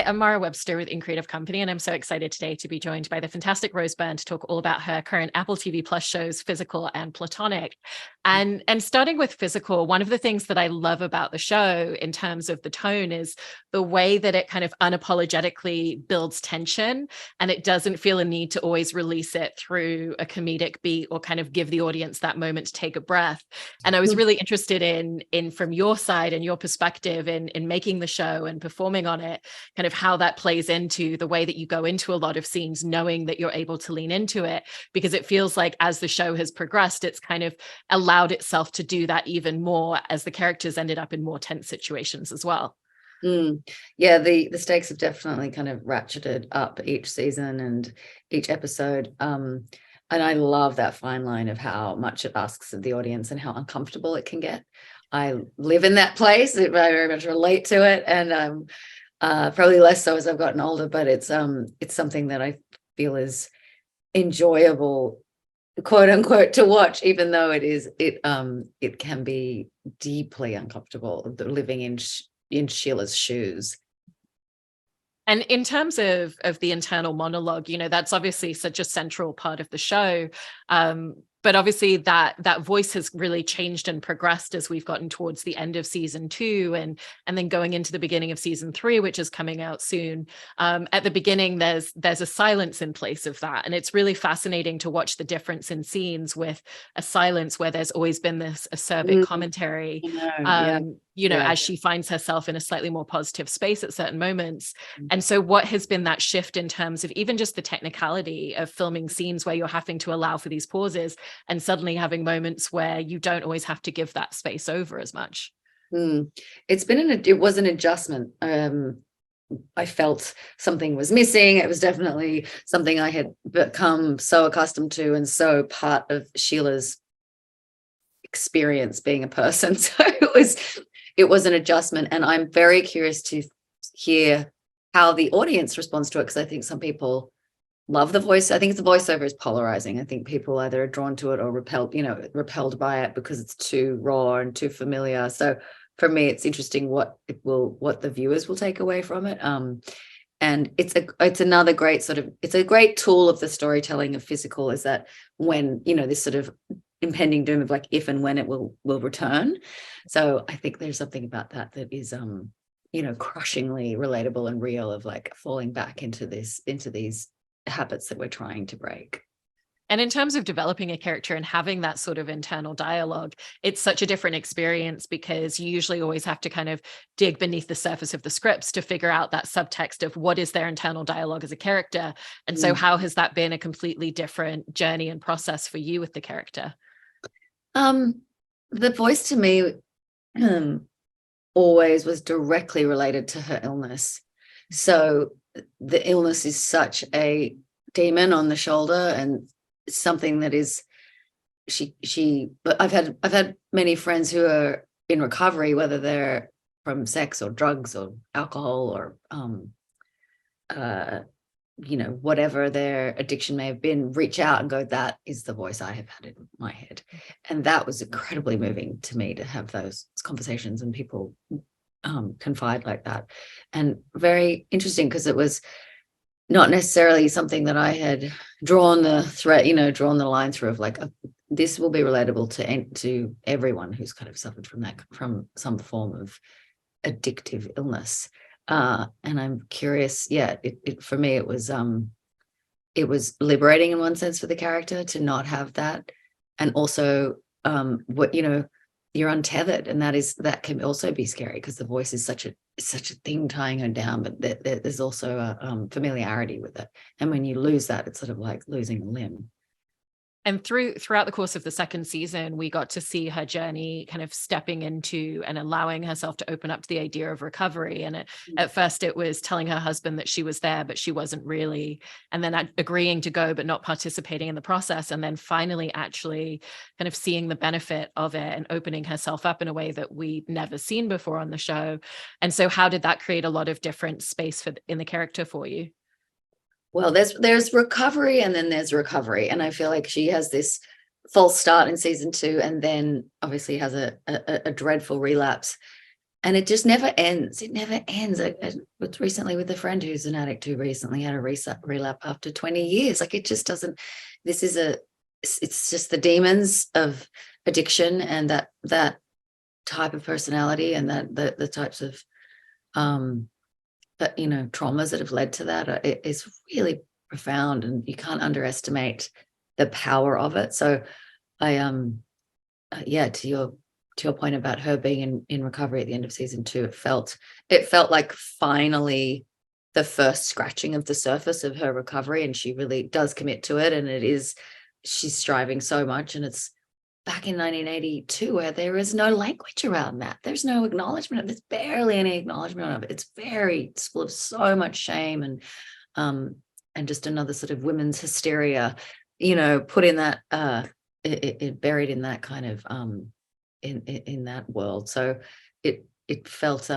I'm Mara Webster with In Creative Company, and I'm so excited today to be joined by the fantastic Rose Byrne to talk all about her current Apple TV Plus shows, Physical and Platonic. And starting with Physical, one of the things that I love about the show in terms of the tone is the way that it kind of unapologetically builds tension, and it doesn't feel a need to always release it through a comedic beat or kind of give the audience that moment to take a breath. And I was really interested in from your side and your perspective in making the show and performing on it, kind of how that plays into the way that you go into a lot of scenes, knowing that you're able to lean into it, because it feels like as the show has progressed, it's kind of allowed itself to do that even more as the characters ended up in more tense situations as well. Yeah, the stakes have definitely kind of ratcheted up each season and each episode. And I love that fine line of how much it asks of the audience and how uncomfortable it can get. I live in that place. I very much relate to it, and probably less so as I've gotten older, but it's something that I feel is enjoyable, quote unquote, to watch, even though it can be deeply uncomfortable living in Sheila's shoes. And in terms of the internal monologue, that's obviously such a central part of the show. But obviously that voice has really changed and progressed as we've gotten towards the end of season 2 and then going into the beginning of season 3, which is coming out soon. At the beginning, there's a silence in place of that. And it's really fascinating to watch the difference in scenes with a silence where there's always been this acerbic commentary, as she finds herself in a slightly more positive space at certain moments. And so what has been that shift in terms of even just the technicality of filming scenes where you're having to allow for these pauses and suddenly having moments where you don't always have to give that space over as much? It was an adjustment. I felt something was missing. It was definitely something I had become so accustomed to and so part of Sheila's experience being a person. So it was an adjustment, and I'm very curious to hear how the audience responds to it, because I think some people love the voice. I think the voiceover is polarizing. I think people either are drawn to it or repelled by it because it's too raw and too familiar. So for me, it's interesting what the viewers will take away from it. And it's another great it's a great tool of the storytelling of Physical, is that when, this sort of impending doom of like if and when it will return. So I think there's something about that is crushingly relatable and real, of like falling back into these habits that we're trying to break. And in terms of developing a character and having that sort of internal dialogue, it's such a different experience, because you usually always have to kind of dig beneath the surface of the scripts to figure out that subtext of what is their internal dialogue as a character. And so how has that been a completely different journey and process for you with the character? The voice to me always was directly related to her illness. So the illness is such a demon on the shoulder, and something that is but I've had many friends who are in recovery, whether they're from sex or drugs or alcohol or whatever their addiction may have been, reach out and go, that is the voice I have had in my head. And that was incredibly moving to me, to have those conversations and people confide like that. And very interesting, because it was not necessarily something that I had drawn the line through of like, this will be relatable to everyone who's kind of suffered from some form of addictive illness. And I'm curious, for me, it was liberating in one sense for the character to not have that. And also, you're untethered, and that can also be scary, because the voice is such a thing tying her down, but there's also a familiarity with it. And when you lose that, it's sort of like losing a limb. And throughout the course of the second season, we got to see her journey kind of stepping into and allowing herself to open up to the idea of recovery. And at first it was telling her husband that she was there, but she wasn't really, and then agreeing to go, but not participating in the process. And then finally actually kind of seeing the benefit of it and opening herself up in a way that we'd never seen before on the show. And so how did that create a lot of different space in the character for you? Well, there's recovery, and then there's recovery. And I feel like she has this false start in season 2, and then obviously has a dreadful relapse. And it just never ends. It never ends. I was recently with a friend who's an addict who recently had a relapse after 20 years. Like, it just doesn't, it's just the demons of addiction and that type of personality, and that the types of but traumas that have led to that. It is really profound, and you can't underestimate the power of it. So I to your point about her being in recovery at the end of season 2, it felt like finally the first scratching of the surface of her recovery, and she really does commit to it, and she's striving so much. And it's back in 1982 where there is no language around that. There's no acknowledgement of it. There's barely any acknowledgement of it. It's full of so much shame and just another sort of women's hysteria, put in that it buried in that kind of in that world. So it felt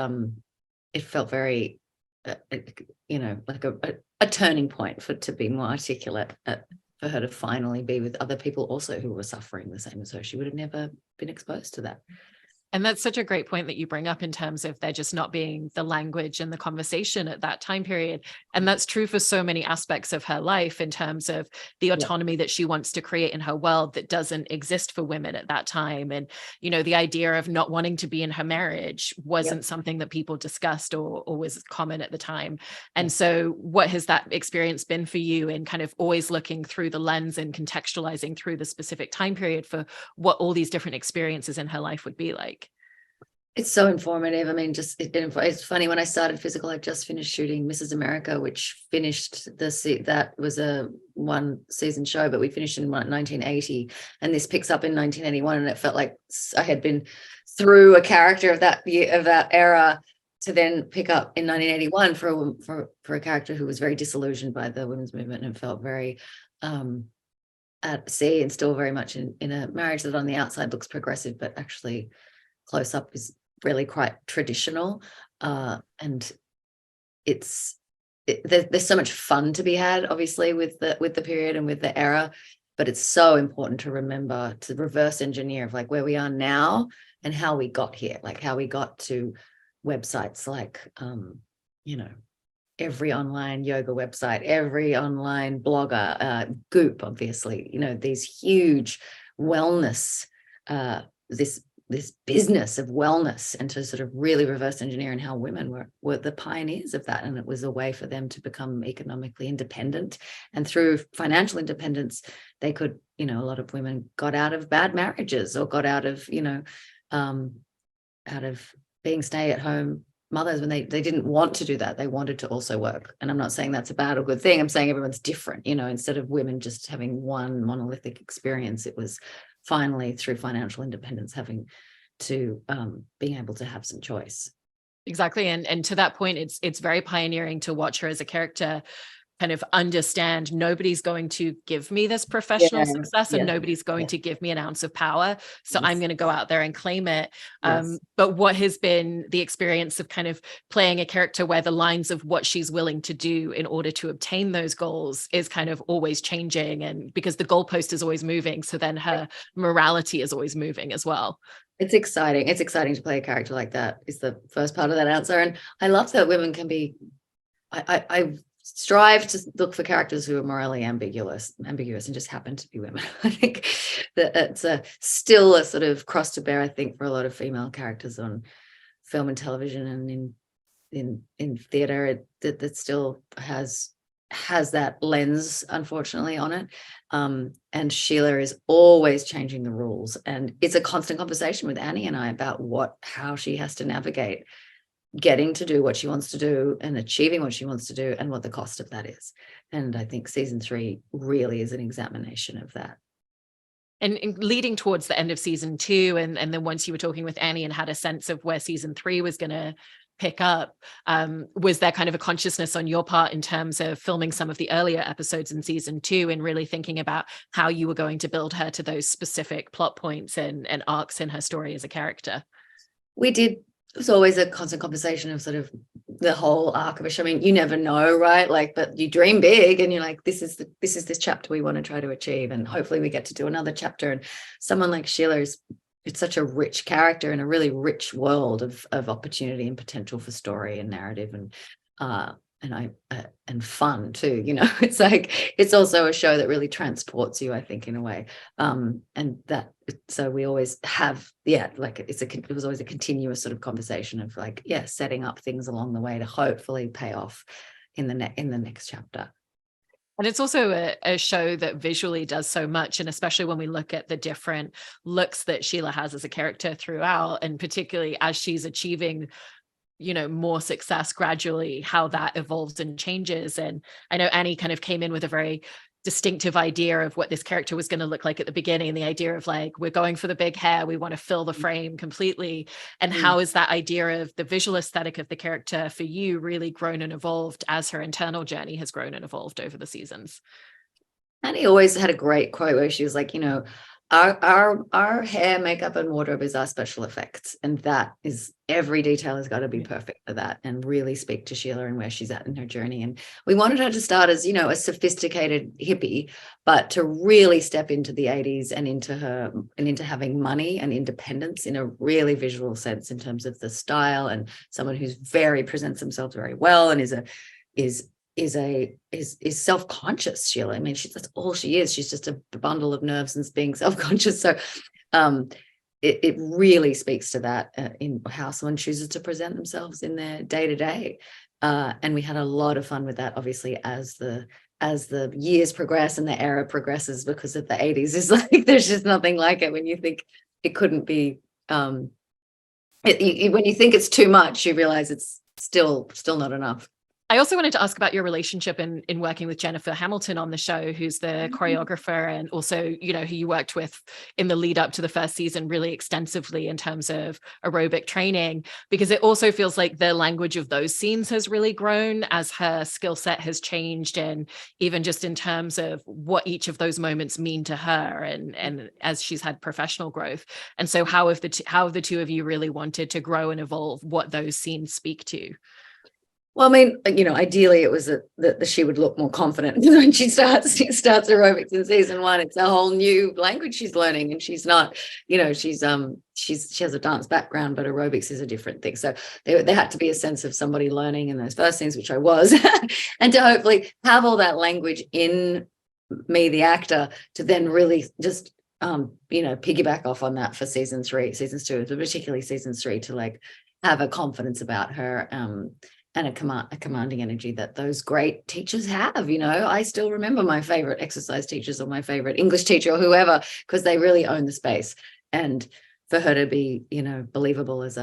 very like a turning point to be more articulate, for her to finally be with other people also who were suffering the same as her. She would have never been exposed to that. And that's such a great point that you bring up in terms of there just not being the language and the conversation at that time period. And that's true for so many aspects of her life in terms of the autonomy that she wants to create in her world that doesn't exist for women at that time. And, the idea of not wanting to be in her marriage wasn't something that people discussed or was common at the time. And so what has that experience been for you in kind of always looking through the lens and contextualizing through the specific time period for what all these different experiences in her life would be like? It's so informative. I mean, it's funny, when I started Physical, I just finished shooting Mrs. America, which finished that was a 1-season show, but we finished in 1980, and this picks up in 1981, and it felt like I had been through a character of that era to then pick up in 1981 for a character who was very disillusioned by the women's movement and felt very at sea, and still very much in a marriage that on the outside looks progressive, but actually close up is really quite traditional. And there's so much fun to be had, obviously, with the period and with the era, but it's so important to remember to reverse engineer of like where we are now and how we got here, like how we got to websites like every online yoga website, every online blogger, Goop, obviously, these huge wellness, this business of wellness, and to sort of really reverse engineer and how women were the pioneers of that. And it was a way for them to become economically independent. And through financial independence, they could, a lot of women got out of bad marriages or got out of, out of being stay-at-home mothers when they didn't want to do that. They wanted to also work. And I'm not saying that's a bad or good thing. I'm saying everyone's different, instead of women just having one monolithic experience, it was finally through financial independence having to being able to have some choice. Exactly. And to that point, it's very pioneering to watch her as a character kind of understand nobody's going to give me this professional success and nobody's going to give me an ounce of power. So I'm going to go out there and claim it. But what has been the experience of kind of playing a character where the lines of what she's willing to do in order to obtain those goals is kind of always changing, and because the goalpost is always moving, so then her morality is always moving as well. It's exciting. It's exciting to play a character like that, is the first part of that answer. And I love that women can be, I strive to look for characters who are morally ambiguous and just happen to be women. I think that it's still a sort of cross to bear, I think, for a lot of female characters on film and television and in theater, that still has that lens, unfortunately, on it. And Sheila is always changing the rules, and it's a constant conversation with Annie and I about how she has to navigate getting to do what she wants to do and achieving what she wants to do, and what the cost of that is. And I think season 3 really is an examination of that. And leading towards the end of season 2, and then once you were talking with Annie and had a sense of where season 3 was going to pick up, was there kind of a consciousness on your part in terms of filming some of the earlier episodes in season 2 and really thinking about how you were going to build her to those specific plot points and arcs in her story as a character? We did. It was always a constant conversation of sort of the whole arc of a show. I mean, you never know, right? Like, but you dream big and you're like, this is this chapter we want to try to achieve, and hopefully we get to do another chapter. And someone like Sheila is it's such a rich character in a really rich world of opportunity and potential for story and narrative, and fun too. It's like, it's also a show that really transports you, I think, in a way. And that, so we always have, like it was always a continuous sort of conversation of like, setting up things along the way to hopefully pay off in the next chapter. And it's also a show that visually does so much. And especially when we look at the different looks that Sheila has as a character throughout, and particularly as she's achieving, more success gradually, how that evolves and changes. And I know Annie kind of came in with a very distinctive idea of what this character was going to look like at the beginning, and the idea of like, we're going for the big hair, we want to fill the frame completely. And how is that idea of the visual aesthetic of the character for you really grown and evolved as her internal journey has grown and evolved over the seasons? Annie always had a great quote where she was like, our hair, makeup, and wardrobe is our special effects, and that is, every detail has got to be perfect for that and really speak to Sheila and where she's at in her journey. And we wanted her to start as, a sophisticated hippie, but to really step into the 80s and into having money and independence in a really visual sense, in terms of the style, and someone who's presents themselves very well and is self-conscious. Sheila, I mean, that's all she is. She's just a bundle of nerves and being self-conscious. So it really speaks to that in how someone chooses to present themselves in their day-to-day. And we had a lot of fun with that, obviously, as the years progress and the era progresses, because of the 80s is like, there's just nothing like it. When you think it couldn't be, when you think it's too much, you realize it's still not enough. I also wanted to ask about your relationship in working with Jennifer Hamilton on the show, who's the choreographer, and also, who you worked with in the lead up to the first season really extensively in terms of aerobic training, because it also feels like the language of those scenes has really grown as her skill set has changed, and even just in terms of what each of those moments mean to her, and as she's had professional growth. And so how have the two of you really wanted to grow and evolve what those scenes speak to? Well, I mean, ideally it was that she would look more confident when she starts aerobics in season 1. It's a whole new language she's learning, and she's not, she has a dance background, but aerobics is a different thing. So there had to be a sense of somebody learning in those first scenes, which I was, and to hopefully have all that language in me, the actor, to then really just piggyback off on that for seasons 2, but particularly season 3, to like have a confidence about her, and a commanding energy that those great teachers have. I still remember my favorite exercise teachers or my favorite English teacher or whoever, because they really own the space. And for her to be, believable as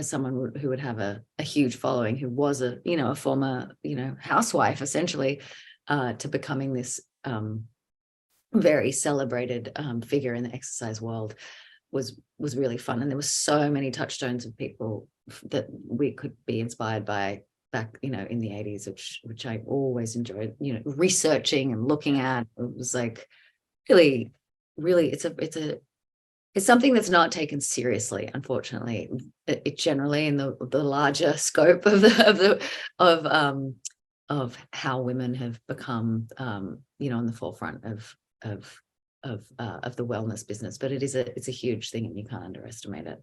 someone who would have a huge following, who was a former, housewife, essentially, to becoming this very celebrated figure in the exercise world was really fun. And there were so many touchstones of people that we could be inspired by back, in the 80s, which I always enjoyed, researching and looking at. It was like really, it's something that's not taken seriously, unfortunately. It generally, in the larger scope of how women have become, on the forefront of the wellness business. But it's a huge thing, and you can't underestimate it.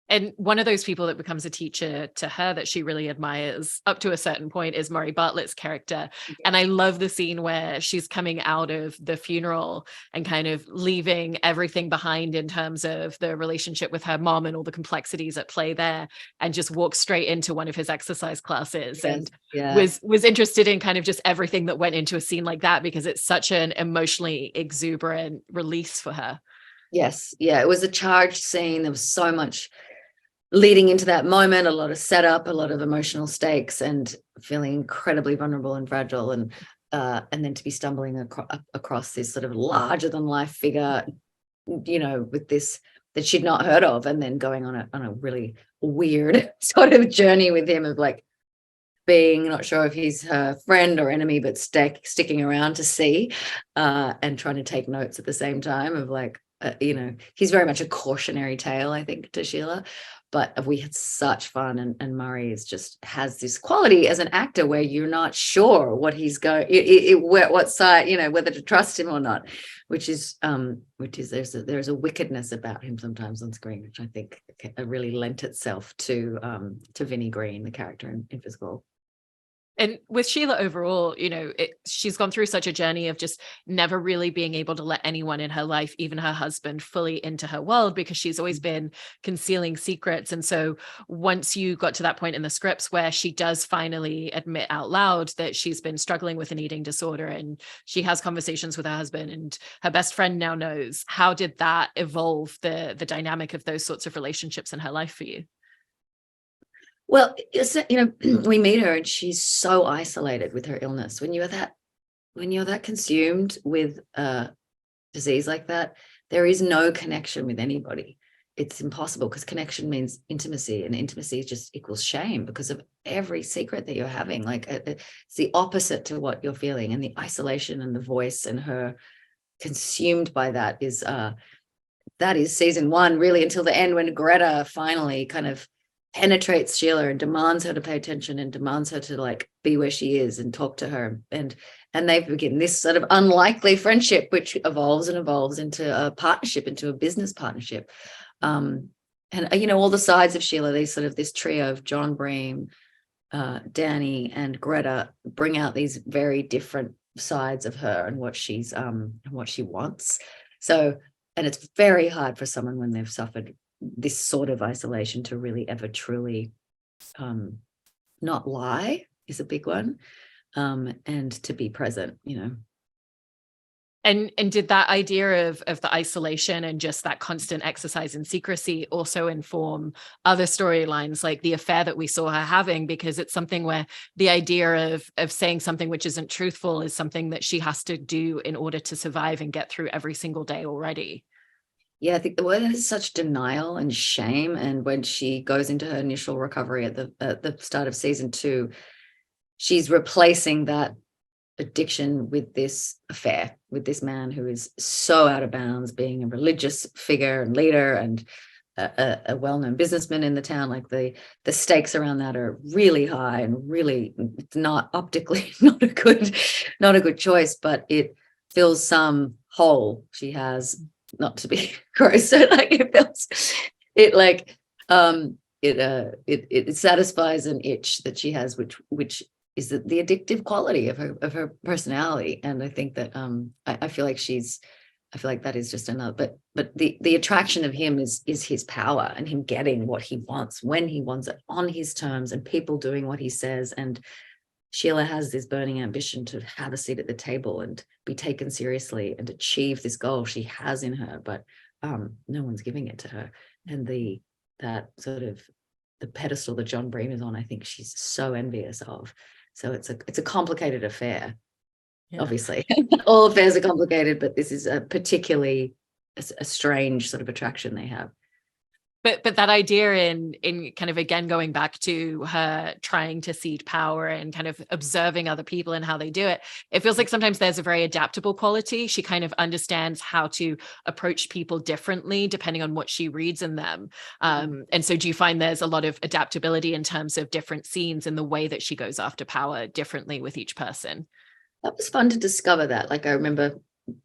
And one of those people that becomes a teacher to her that she really admires up to a certain point is Murray Bartlett's character. Yeah. And I love the scene where she's coming out of the funeral and kind of leaving everything behind in terms of the relationship with her mom and all the complexities at play there, and just walks straight into one of his exercise classes. Yes. And was interested in kind of just everything that went into a scene like that, because it's such an emotionally exuberant release for her. Yes. Yeah. It was a charged scene. There was so much leading into that moment, a lot of setup, a lot of emotional stakes, and feeling incredibly vulnerable and fragile, and then to be stumbling across this sort of larger than life figure, with this that she'd not heard of, and then going on a really weird sort of journey with him of like being not sure if he's her friend or enemy, but sticking around to see, and trying to take notes at the same time of like, he's very much a cautionary tale, I think, to Sheila. But we had such fun, and Murray has this quality as an actor where you're not sure what he's going, what side, whether to trust him or not, which is there's a wickedness about him sometimes on screen, which I think really lent itself to Vinnie Green, the character in Physical. And with Sheila overall, she's gone through such a journey of just never really being able to let anyone in her life, even her husband, fully into her world, because she's always been concealing secrets. And so once you got to that point in the scripts where she does finally admit out loud that she's been struggling with an eating disorder, and she has conversations with her husband, and her best friend now knows, how did that evolve the dynamic of those sorts of relationships in her life for you? Well, we meet her and she's so isolated with her illness. When you're that consumed with a disease like that, there is no connection with anybody. It's impossible, because connection means intimacy, and intimacy just equals shame because of every secret that you're having. Like, it's the opposite to what you're feeling, and the isolation and the voice and her consumed by that is season 1, really, until the end, when Greta finally kind of penetrates Sheila and demands her to pay attention and demands her to like be where she is and talk to her, and they begin this sort of unlikely friendship, which evolves into a partnership, into a business partnership. And all the sides of Sheila, this trio of John Bream, Danny, and Greta bring out these very different sides of her and what she wants. So, and it's very hard for someone when they've suffered this sort of isolation to really ever truly not lie is a big one, and to be present. And did that idea of the isolation and just that constant exercise in secrecy also inform other storylines, like the affair that we saw her having? Because it's something where the idea of saying something which isn't truthful is something that she has to do in order to survive and get through every single day already. Yeah, I think the word is such denial and shame. And when she goes into her initial recovery at the start of season 2, she's replacing that addiction with this affair with this man who is so out of bounds, being a religious figure and leader and a well-known businessman in the town. Like the stakes around that are really high, and really not optically not a good choice, but it fills some hole she has. Not to be gross, so like it satisfies an itch that she has, which is the addictive quality of her personality. And I think that I feel like that is just another, but the attraction of him is his power, and him getting what he wants when he wants it, on his terms, and people doing what he says. And Sheila has this burning ambition to have a seat at the table and be taken seriously and achieve this goal she has in her, but no one's giving it to her. And that sort of the pedestal that John Bream is on, I think she's so envious of. So it's a complicated affair. Yeah. Obviously, all affairs are complicated, but this is a particularly a strange sort of attraction they have. But that idea in kind of, again, going back to her trying to cede power and kind of observing other people and how they do it, it feels like sometimes there's a very adaptable quality. She kind of understands how to approach people differently depending on what she reads in them. And so do you find there's a lot of adaptability in terms of different scenes and the way that she goes after power differently with each person? That was fun to discover that. Like, I remember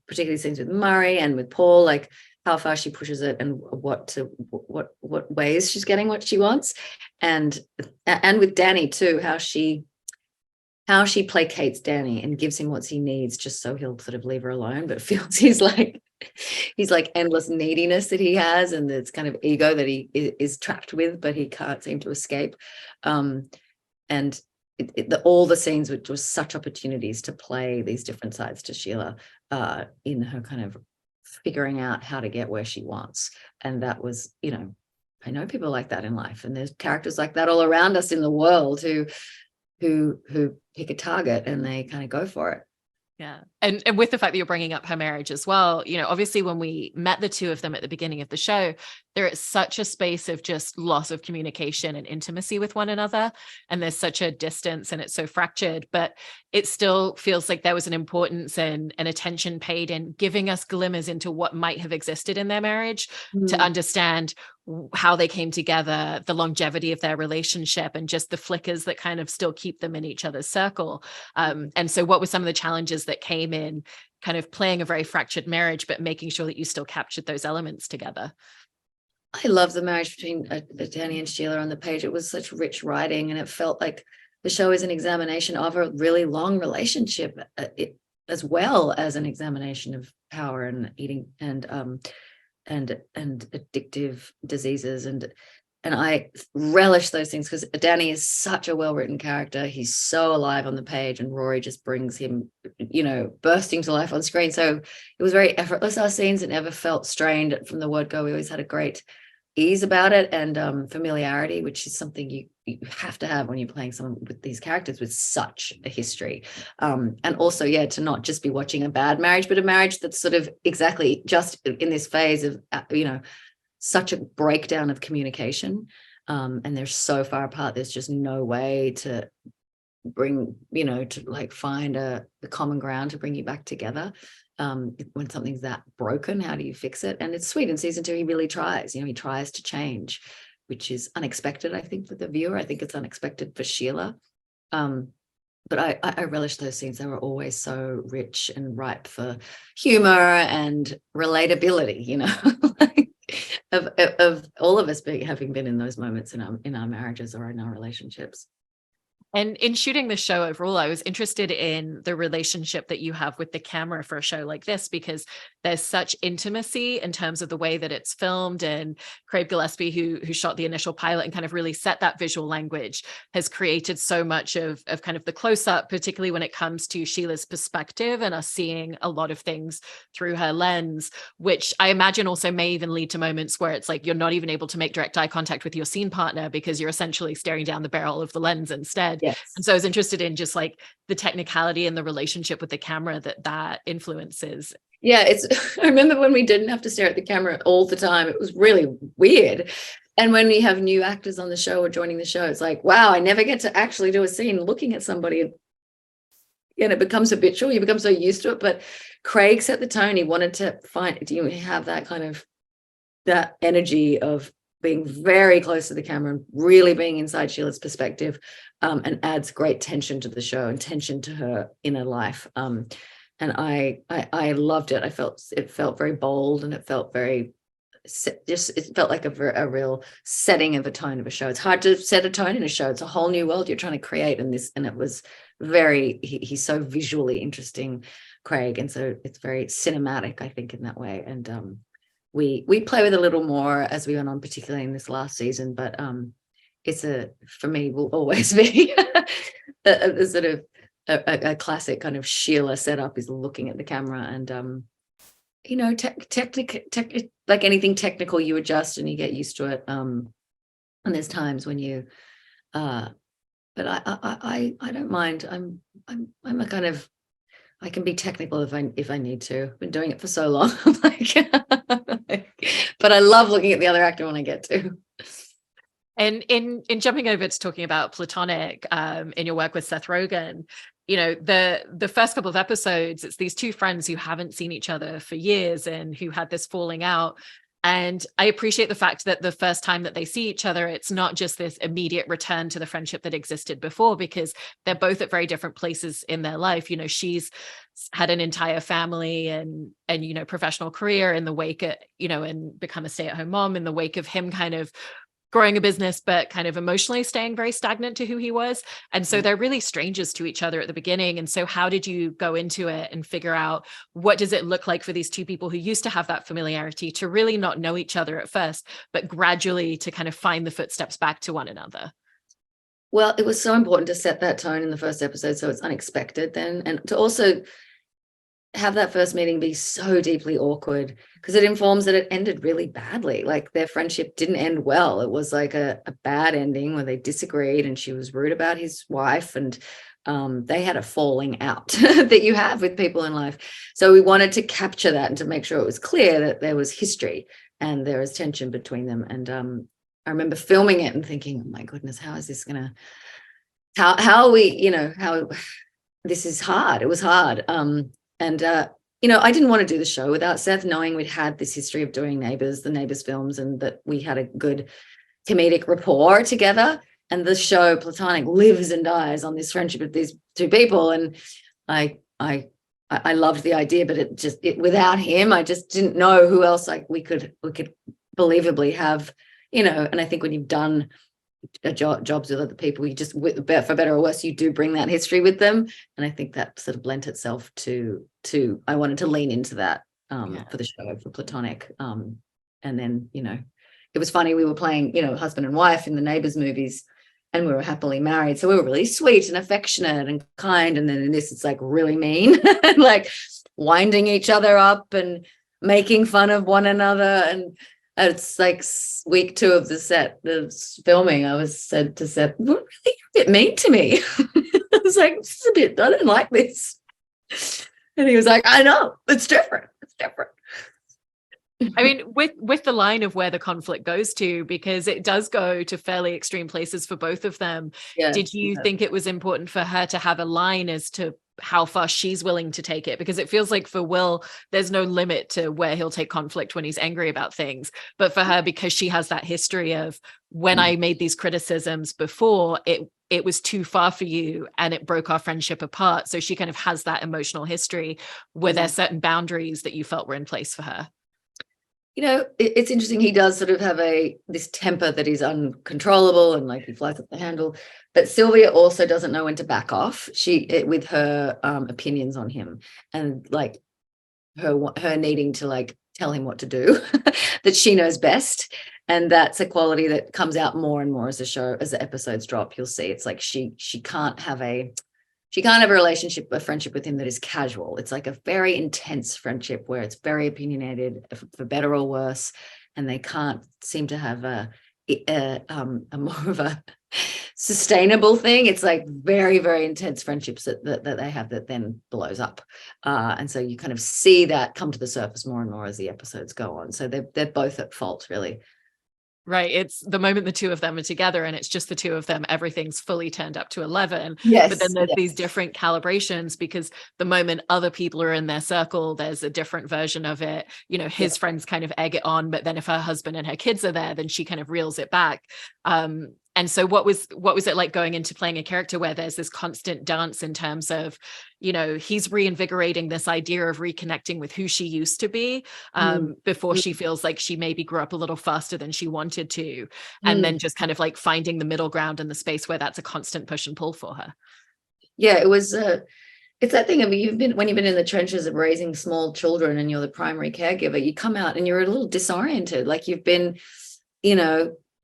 particularly scenes with Murray and with Paul, like how far she pushes it and what ways she's getting what she wants, and with Danny too, how she placates Danny and gives him what he needs just so he'll sort of leave her alone, but feels he's like endless neediness that he has, and this kind of ego that he is trapped with, but he can't seem to escape. And all the scenes were just such opportunities to play these different sides to Sheila in her kind of figuring out how to get where she wants. And that was, I know people like that in life, and there's characters like that all around us in the world who pick a target and they kind of go for it. Yeah. And with the fact that you're bringing up her marriage as well, obviously when we met the two of them at the beginning of the show, there is such a space of just loss of communication and intimacy with one another. And there's such a distance and it's so fractured, but it still feels like there was an importance and attention paid in giving us glimmers into what might have existed in their marriage to understand how they came together, the longevity of their relationship, and just the flickers that kind of still keep them in each other's circle. And so what were some of the challenges that came in kind of playing a very fractured marriage, but making sure that you still captured those elements together? I love the marriage between Danny and Sheila on the page. It was such rich writing, and it felt like the show is an examination of a really long relationship, as well as an examination of power and eating and addictive diseases. And I relish those things because Danny is such a well-written character. He's so alive on the page, and Rory just brings him, bursting to life on screen. So it was very effortless, our scenes. It never felt strained from the word go. We always had a great ease about it, and familiarity, which is something you have to have when you're playing someone with these characters with such a history. And also, to not just be watching a bad marriage, but a marriage that's sort of exactly just in this phase of, such a breakdown of communication. And they're so far apart. There's just no way to bring, to like find the common ground to bring you back together. When something's that broken, how do you fix it? And it's sweet. In season 2, he really tries, he tries to change, which is unexpected, I think, for the viewer. I think it's unexpected for Sheila. But I relish those scenes. They were always so rich and ripe for humor and relatability, like, of all of us having been in those moments in our marriages or in our relationships. And in shooting the show overall, I was interested in the relationship that you have with the camera for a show like this, because there's such intimacy in terms of the way that it's filmed. And Craig Gillespie, who shot the initial pilot and kind of really set that visual language, has created so much of kind of the close-up, particularly when it comes to Sheila's perspective and us seeing a lot of things through her lens, which I imagine also may even lead to moments where it's like you're not even able to make direct eye contact with your scene partner because you're essentially staring down the barrel of the lens instead. Yes. And so I was interested in just like the technicality and the relationship with the camera that influences. Yeah, I remember when we didn't have to stare at the camera all the time. It was really weird. And when we have new actors on the show or joining the show, it's like, wow, I never get to actually do a scene looking at somebody. And it becomes habitual. You become so used to it. But Craig set the tone. He wanted to do you have that kind of that energy of being very close to the camera and really being inside Sheila's perspective, and adds great tension to the show and tension to her inner life. And I loved it. It felt very bold, and it felt very it felt like a real setting of a tone of a show. It's hard to set a tone in a show. It's a whole new world you're trying to create in this, and it was very he's so visually interesting, Craig, and so it's very cinematic, I think, in that way. And we play with a little more as we went on, particularly in this last season, but it's for me will always be a sort of a classic kind of Sheila setup, is looking at the camera. And like anything technical, you adjust and you get used to it, and there's times when you but I don't mind. I'm a kind of, I can be technical if I need to. I've been doing it for so long. But I love looking at the other actor when I get to. And in jumping over to talking about Platonic, in your work with Seth Rogen, the first couple of episodes, it's these two friends who haven't seen each other for years and who had this falling out. And I appreciate the fact that the first time that they see each other, it's not just this immediate return to the friendship that existed before, because they're both at very different places in their life. She's had an entire family and professional career in the wake of, and become a stay-at-home mom in the wake of him kind of growing a business, but kind of emotionally staying very stagnant to who he was. And so they're really strangers to each other at the beginning. And so how did you go into it and figure out what does it look like for these two people who used to have that familiarity to really not know each other at first, but gradually to kind of find the footsteps back to one another? Well, it was so important to set that tone in the first episode, so it's unexpected then, and to also have that first meeting be so deeply awkward, because it informs that it ended really badly. Like, their friendship didn't end well. It was like a bad ending where they disagreed, and she was rude about his wife, and they had a falling out that you have with people in life. So we wanted to capture that and to make sure it was clear that there was history and there was tension between them. And I remember filming it and thinking, oh my goodness, how is this gonna, how are we, how this is hard. It was hard. I didn't want to do the show without Seth, knowing we'd had this history of doing the Neighbours films, and that we had a good comedic rapport together. And the show Platonic lives and dies on this friendship of these two people. And I loved the idea, but it without him, I just didn't know who else we could believably have, and I think when you've done jobs with other people, you just, for better or worse, you do bring that history with them. And I think that sort of lent itself to I wanted to lean into that for the show, for Platonic. And then, it was funny, we were playing, husband and wife in the Neighbours movies, and we were happily married. So we were really sweet and affectionate and kind. And then in this, it's like really mean, and like winding each other up and making fun of one another. And it's like week 2 of the filming, I said to Seth, "What, really a bit mean to me." I was like, "This is a bit, I don't like this." And he was like, "I know, it's different. It's different." I mean, with the line of where the conflict goes to, because it does go to fairly extreme places for both of them. Yeah, did you think it was important for her to have a line as to how far she's willing to take it? Because it feels like for Will, there's no limit to where he'll take conflict when he's angry about things. But for her, because she has that history of, when I made these criticisms before, it was too far for you and it broke our friendship apart. So she kind of has that emotional history. Were there certain boundaries that you felt were in place for her? It's interesting. He does sort of have this temper that is uncontrollable, and like he flies up the handle. But Sylvia also doesn't know when to back off. With her opinions on him, and like her needing to like tell him what to do, that she knows best. And that's a quality that comes out more and more as the episodes drop. You'll see it's like she can't have a relationship, a friendship with him that is casual. It's like a very intense friendship where it's very opinionated, for better or worse, and they can't seem to have a more of a sustainable thing. It's like very, very intense friendships that they have that then blows up. And so you kind of see that come to the surface more and more as the episodes go on. So they're both at fault, really. Right. It's the moment the two of them are together and it's just the two of them, everything's fully turned up to 11. Yes. But then there's these different calibrations, because the moment other people are in their circle, there's a different version of it. His friends kind of egg it on, but then if her husband and her kids are there, then she kind of reels it back. And so what was it like going into playing a character where there's this constant dance in terms of, he's reinvigorating this idea of reconnecting with who she used to be before she feels like she maybe grew up a little faster than she wanted to. And then just kind of like finding the middle ground and the space where that's a constant push and pull for her. Yeah, it was, it's that thing of when you've been in the trenches of raising small children and you're the primary caregiver, you come out and you're a little disoriented. Like you've been,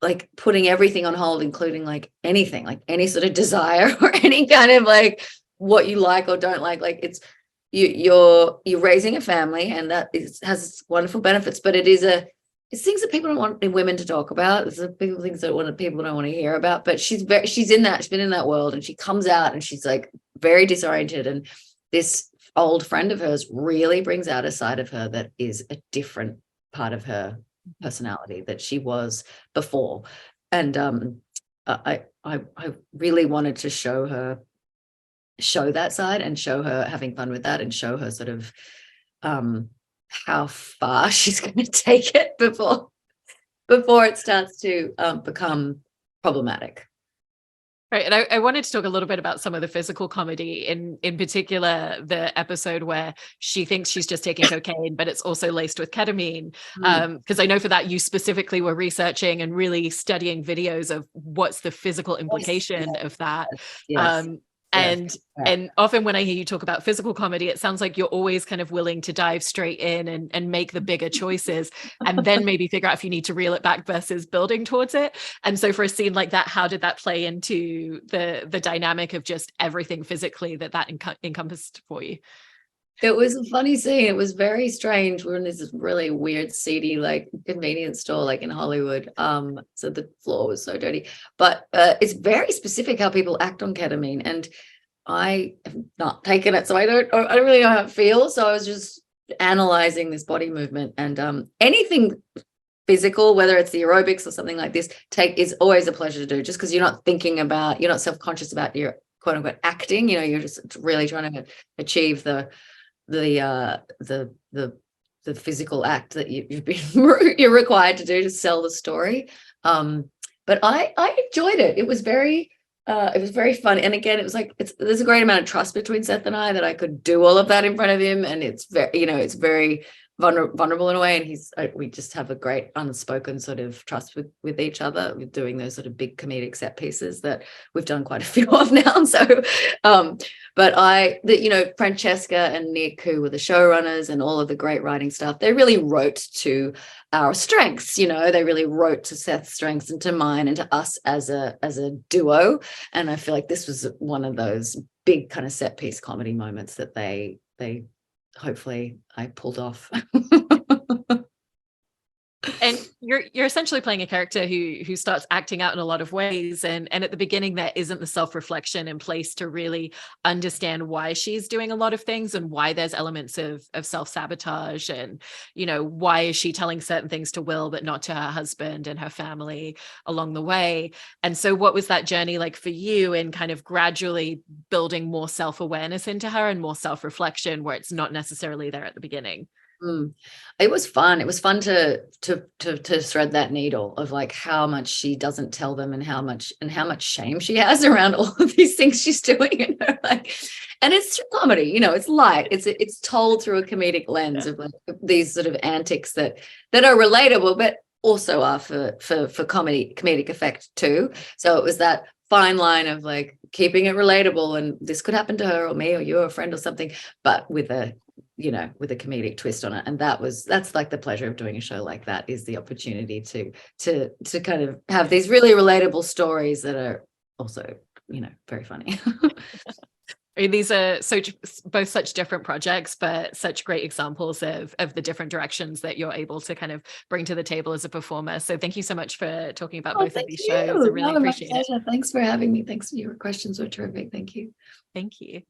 like putting everything on hold, including like anything, like any sort of desire or any kind of like what you like or don't like it's you're raising a family, and that has wonderful benefits, but it's things that people don't want women to talk about. It's things that people don't want to hear about. But she's been in that world, and she comes out and she's like very disoriented, and this old friend of hers really brings out a side of her that is a different part of her personality that she was before. And I really wanted to show that side, and show her having fun with that, and show her sort of how far she's going to take it before it starts to become problematic. Right. And I wanted to talk a little bit about some of the physical comedy, in particular, the episode where she thinks she's just taking cocaine, but it's also laced with ketamine. Because I know for that, you specifically were researching and really studying videos of what's the physical implication of that. Yes. And often when I hear you talk about physical comedy, it sounds like you're always kind of willing to dive straight in and make the bigger choices, and then maybe figure out if you need to reel it back versus building towards it. And so for a scene like that, how did that play into the dynamic of just everything physically that encompassed for you? It was a funny scene. It was very strange. We're in this really weird, seedy, like convenience store, like in Hollywood. So the floor was so dirty. But it's very specific how people act on ketamine. And I have not taken it, so I don't really know how it feels. So I was just analyzing this body movement, and anything physical, whether it's the aerobics or something like this, is always a pleasure to do, just because you're not self-conscious about your quote unquote acting. You're just really trying to achieve the physical act that you've been you're required to do to sell the story. But I enjoyed it. It was very fun. And again, it was like, there's a great amount of trust between Seth and I that I could do all of that in front of him. And it's very vulnerable in a way. And we just have a great unspoken sort of trust with each other, with doing those sort of big comedic set pieces that we've done quite a few of now. So, but Francesca and Nick, who were the showrunners and all of the great writing stuff, they really wrote to our strengths. They really wrote to Seth's strengths and to mine and to us as a duo. And I feel like this was one of those big kind of set piece comedy moments that they hopefully I pulled off. And you're essentially playing a character who starts acting out in a lot of ways, and at the beginning there isn't the self-reflection in place to really understand why she's doing a lot of things and why there's elements of self-sabotage, and why is she telling certain things to Will but not to her husband and her family along the way. And so what was that journey like for you in kind of gradually building more self-awareness into her and more self-reflection where it's not necessarily there at the beginning? It was fun. It was fun to thread that needle of like how much she doesn't tell them and how much shame she has around all of these things she's doing. And it's comedy, it's light. It's told through a comedic lens of like these sort of antics that are relatable, but also are for comedic effect too. So it was that fine line of like keeping it relatable, and this could happen to her or me or you or a friend or something, but with a comedic twist on it. And that's like the pleasure of doing a show like that, is the opportunity to kind of have these really relatable stories that are also very funny. These are both such different projects, but such great examples of the different directions that you're able to kind of bring to the table as a performer. So thank you so much for talking about both of these shows. I really appreciate it. Thanks for having me. Thanks for your questions were terrific. Thank you. Thank you.